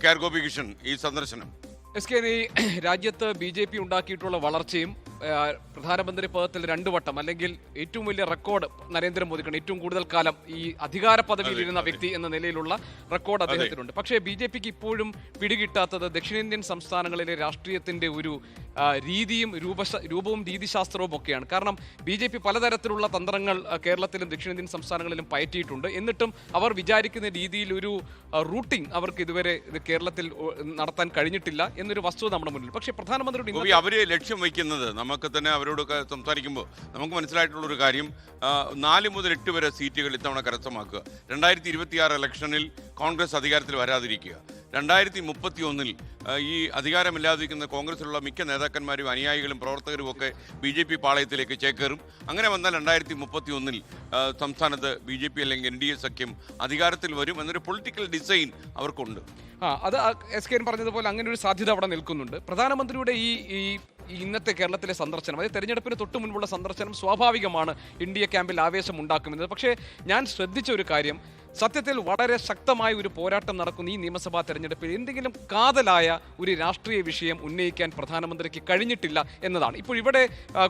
K R Gopikrishnan ഈ സന്ദർശനം? S K, രാജ്യത്ത് BJP ഉണ്ടാക്കിയിട്ടുള്ള വളർച്ചയും പ്രധാനമന്ത്രി പദത്തിൽ 2 വട്ടം അല്ലെങ്കിൽ ഏറ്റവും വലിയ റെക്കോർഡ് നരേന്ദ്രമോദിക്കാണ്. ഏറ്റവും കൂടുതൽ കാലം ഈ അധികാര പദവിയിൽ ഇരുന്ന വ്യക്തി എന്ന നിലയിലുള്ള റെക്കോർഡ് അദ്ദേഹത്തിനുണ്ട്. പക്ഷേ BJPക്ക് ഇപ്പോഴും പിടികിട്ടാത്തത് ദക്ഷിണേന്ത്യൻ സംസ്ഥാനങ്ങളിലെ രാഷ്ട്രീയത്തിന്റെ ഒരു രീതിയും രൂപവും രീതിശാസ്ത്രവും ഒക്കെയാണ്. കാരണം BJP പലതരത്തിലുള്ള തന്ത്രങ്ങൾ കേരളത്തിലും ദക്ഷിണേന്ത്യൻ സംസ്ഥാനങ്ങളിലും പയറ്റിയിട്ടുണ്ട്. എന്നിട്ടും അവർ വിചാരിക്കുന്ന രീതിയിൽ ഒരു റൂട്ടിംഗ് അവർക്ക് ഇതുവരെ കേരളത്തിൽ നടത്താൻ കഴിഞ്ഞിട്ടില്ല എന്നൊരു വസ്തുത നമ്മുടെ മുന്നിൽ. പക്ഷേ പ്രധാനമന്ത്രിയുടെ അവര് ലക്ഷ്യം വയ്ക്കുന്നത്, നമുക്ക് തന്നെ അവരോടൊക്കെ സംസാരിക്കുമ്പോൾ നമുക്ക് മനസ്സിലായിട്ടുള്ളൊരു കാര്യം, 4 മുതൽ 8 വരെ സീറ്റുകൾ ഇത്തവണ കരസ്ഥമാക്കുക. 2026 ഇലക്ഷനിൽ കോൺഗ്രസ് അധികാരത്തിൽ വരാതിരിക്കുക. 2031 ഈ അധികാരമില്ലാതിരിക്കുന്ന കോൺഗ്രസിലുള്ള മിക്ക നേതാക്കന്മാരും അനുയായികളും പ്രവർത്തകരും ഒക്കെ BJP പാളയത്തിലേക്ക് ചേക്കേറും. അങ്ങനെ വന്നാൽ 2031 സംസ്ഥാനത്ത് BJP അല്ലെങ്കിൽ NDA സഖ്യം അധികാരത്തിൽ വരും എന്നൊരു പൊളിറ്റിക്കൽ ഡിസൈൻ അവർക്കുണ്ട്. അത് എസ് കെ പറഞ്ഞതുപോലെ അങ്ങനെ ഒരു സാധ്യത അവിടെ നിൽക്കുന്നുണ്ട്. പ്രധാനമന്ത്രിയുടെ ഈ ഇന്നത്തെ കേരളത്തിലെ സന്ദർശനം, അതായത് തെരഞ്ഞെടുപ്പിന് തൊട്ട് മുൻപുള്ള സന്ദർശനം സ്വാഭാവികമാണ് ഇന്ത്യ ക്യാമ്പിൽ ആവേശം ഉണ്ടാക്കുമെന്നത്. പക്ഷേ ഞാൻ ശ്രദ്ധിച്ച ഒരു കാര്യം, സത്യത്തിൽ വളരെ ശക്തമായ ഒരു പോരാട്ടം നടക്കുന്ന ഈ നിയമസഭാ തെരഞ്ഞെടുപ്പിൽ എന്തെങ്കിലും കാതലായ ഒരു രാഷ്ട്രീയ വിഷയം ഉന്നയിക്കാൻ പ്രധാനമന്ത്രിക്ക് കഴിഞ്ഞിട്ടില്ല എന്നതാണ്. ഇപ്പോൾ ഇവിടെ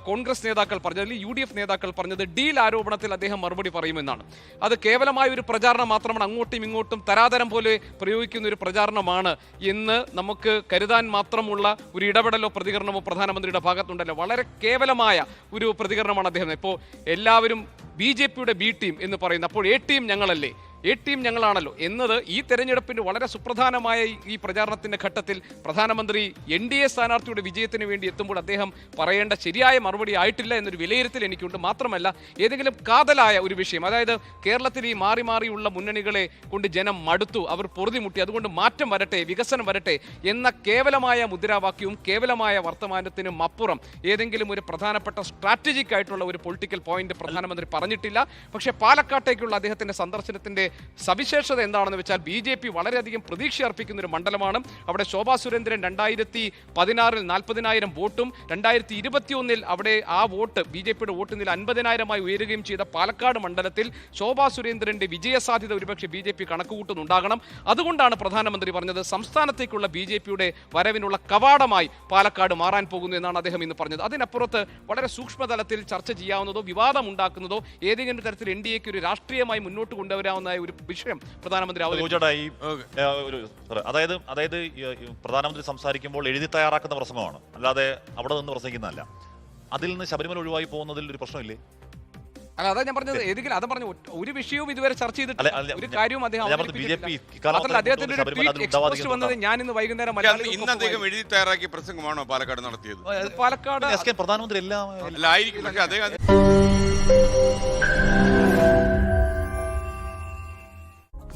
കോൺഗ്രസ് നേതാക്കൾ പറഞ്ഞത്, അല്ലെങ്കിൽ UDF നേതാക്കൾ പറഞ്ഞത് ഡീൽ ആരോപണത്തിൽ അദ്ദേഹം മറുപടി പറയുമെന്നാണ്. അത് കേവലമായ ഒരു പ്രചാരണം മാത്രമാണ്, അങ്ങോട്ടും ഇങ്ങോട്ടും തരാതരം പോലെ പ്രയോഗിക്കുന്ന ഒരു പ്രചാരണമാണ് എന്ന് നമുക്ക് കരുതാൻ മാത്രമുള്ള ഒരു ഇടപെടലോ പ്രതികരണമോ പ്രധാനമന്ത്രിയുടെ ഭാഗത്തുണ്ടല്ലോ. വളരെ കേവലമായ ഒരു പ്രതികരണമാണ് അദ്ദേഹം. ഇപ്പോൾ എല്ലാവരും BJPയുടെ B ടീം എന്ന് പറയുന്ന, അപ്പോൾ A ടീം ഞങ്ങളല്ലേ, A ടീം ഞങ്ങളാണല്ലോ എന്നത് ഈ തെരഞ്ഞെടുപ്പിന്റെ വളരെ സുപ്രധാനമായ ഈ പ്രചാരണത്തിന്റെ ഘട്ടത്തിൽ പ്രധാനമന്ത്രി NDA സ്ഥാനാർത്ഥിയുടെ വിജയത്തിന് വേണ്ടി എത്തുമ്പോൾ അദ്ദേഹം പറയേണ്ട ശരിയായ മറുപടി ആയിട്ടില്ല എന്നൊരു വിലയിരുത്തൽ എനിക്കുണ്ട്. മാത്രമല്ല, ഏതെങ്കിലും കാതലായ ഒരു വിഷയം, അതായത് കേരളത്തിൽ ഈ മാറി മാറിയുള്ള മുന്നണികളെ കൊണ്ട് ജനം മടുത്തു, അവർ പൊറുതിമുട്ടി, അതുകൊണ്ട് മാറ്റം വരട്ടെ, വികസനം വരട്ടെ എന്ന കേവലമായ മുദ്രാവാക്യവും കേവലമായ വർത്തമാനത്തിനും അപ്പുറം ഏതെങ്കിലും ഒരു പ്രധാനപ്പെട്ട സ്ട്രാറ്റജിക് ആയിട്ടുള്ള ഒരു പൊളിറ്റിക്കൽ പോയിന്റ് പ്രധാനമന്ത്രി പറഞ്ഞിട്ടില്ല. പക്ഷേ പാലക്കാട്ടേക്കുള്ള അദ്ദേഹത്തിന്റെ സന്ദർശനത്തിന്റെ സവിശേഷത എന്താണെന്ന് വെച്ചാൽ BJP വളരെയധികം പ്രതീക്ഷ അർപ്പിക്കുന്ന ഒരു മണ്ഡലമാണ്. അവിടെ ശോഭാ സുരേന്ദ്രൻ 2016 40,000 വോട്ടും 2021 അവിടെ ആ വോട്ട് BJPയുടെ വോട്ട് നില 50,000 ഉയരുകയും ചെയ്ത പാലക്കാട് മണ്ഡലത്തിൽ ശോഭാ സുരേന്ദ്രന്റെ വിജയസാധ്യത ഒരുപക്ഷെ BJP കണക്കുകൂട്ടുന്നുണ്ടാകണം. അതുകൊണ്ടാണ് പ്രധാനമന്ത്രി പറഞ്ഞത് സംസ്ഥാനത്തേക്കുള്ള BJPയുടെ വരവിനുള്ള കവാടമായി പാലക്കാട് മാറാൻ പോകുന്നു എന്നാണ് അദ്ദേഹം ഇന്ന് പറഞ്ഞത്. അതിനപ്പുറത്ത് വളരെ സൂക്ഷ്മതലത്തിൽ ചർച്ച ചെയ്യാവുന്നതോ വിവാദം ഉണ്ടാക്കുന്നതോ ഏതെങ്കിലും തരത്തിൽ NDAക്ക് ഒരു രാഷ്ട്രീയമായി മുന്നോട്ട് കൊണ്ടുവരാവുന്ന ഒരു വിഷയം പ്രധാനമന്ത്രി അതായത് പ്രധാനമന്ത്രി സംസാരിക്കുമ്പോൾ എഴുതി തയ്യാറാക്കുന്ന പ്രസംഗമാണ്, അല്ലാതെ അവിടെ നിന്ന് പ്രസംഗിക്കുന്നതല്ല. അതിൽ നിന്ന് ശബരിമല ഒഴിവായി പോകുന്നതിൽ ഒരു പ്രശ്നമില്ലേ? അല്ല, അതാ ഞാൻ പറഞ്ഞത്. ഏതെങ്കിലും അത് പറഞ്ഞു ഒരു വിഷയവും ഇതുവരെ ചർച്ച ചെയ്തിട്ടില്ല, ഒരു കാര്യവും അദ്ദേഹത്തിന്റെ ട്വീറ്റ് വന്നത് ഞാൻ ഇന്ന് വൈകുന്നേരം ഇന്ന് അദ്ദേഹം എഴുതി തയ്യാറാക്കിയ പ്രസംഗമാണോ പാലക്കാട് നടത്തിയത്? പാലക്കാട് പ്രധാനമന്ത്രി എല്ലാം ആയിരിക്കും, പക്ഷേ അദ്ദേഹം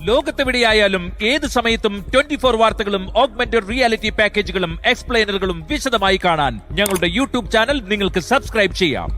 ലോകത്തെവിടെയായാലും ഏത് സമയത്തും 24 വാർത്തകളും ഓഗ്മെന്റഡ് റിയാലിറ്റി പാക്കേജുകളും എക്സ്പ്ലെയിനറുകളും വിശദമായി കാണാൻ ഞങ്ങളുടെ YouTube ചാനൽ നിങ്ങൾക്ക് സബ്സ്ക്രൈബ് ചെയ്യാം.